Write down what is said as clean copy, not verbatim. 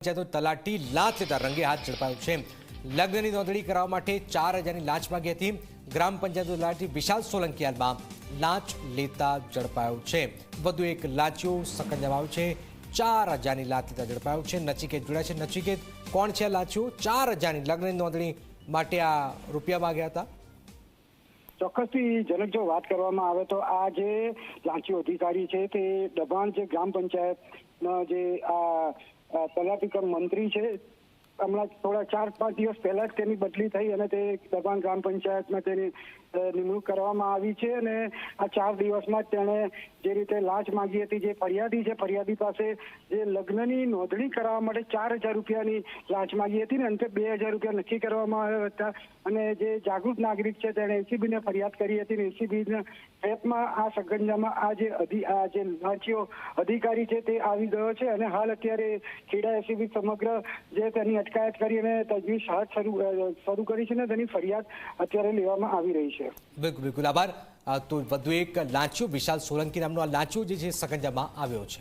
પંચાયતનો તલાટી લાંચ લેતા રંગે હાથ ઝડપાયો છે। લગ્નની નોંધણી કરવા માટે 4000ની લાંચ માંગી હતી। ગ્રામ પંચાયતનો તલાટી વિશાલ સોલંકી હાલમાં લાંચ લેતા ઝડપાયો છે। વધુ એક લાંચીઓ સકંજામાં છે। 4000ની લાંચ લેતા ઝડપાયો છે। નચિકેત જોડાયા છે। નચિકેત, કોણ છે આ લાંચીઓ? 4000ની લગ્નની નોંધણી માટે આ રૂપિયા માંગ્યા હતા? ચોક્કસથી જનક જો વાત કરવામાં આવે તો આ જે લાંચી અધિકારી છે તે દબાણ જે ગ્રામ પંચાયતના જે આ તલાટી કમ મંત્રી છે, હમણાં થોડા 4-5 દિવસ પહેલા જ તેની બદલી થઈ અને તે દબાણ ગ્રામ પંચાયતમાં તેની નિમણૂક કરવામાં આવી છે। અને આ 4 દિવસમાં જ તેણે જે રીતે લાંચ માંગી હતી, જે ફરિયાદી છે ફરિયાદી પાસે જે લગ્નની નોંધણી કરાવવા માટે 4000 રૂપિયાની લાંચ માંગી હતી ને અંતે 2000 રૂપિયા નક્કી કરવામાં આવ્યા હતા। અને જે જાગૃત નાગરિક છે તેણે એસીબીને ફરિયાદ કરી હતી ને એસીબીના ટ્રેપમાં આ સગંજામાં આ જે લાંચીઓ અધિકારી છે તે આવી ગયો છે અને હાલ અત્યારે ખેડા એસીબી સમગ્ર જે તેની અટકાયત કરી અને તજવીજ હાથ શરૂ કરી છે ને તેની ફરિયાદ અત્યારે લેવામાં આવી રહી છે। બિલકુલ, આભાર। તો વધુ એક લાંચીઓ વિશાલ સોલંકી નામનો આ લાંચીઓ જે છે સકંજામાં આવ્યો છે।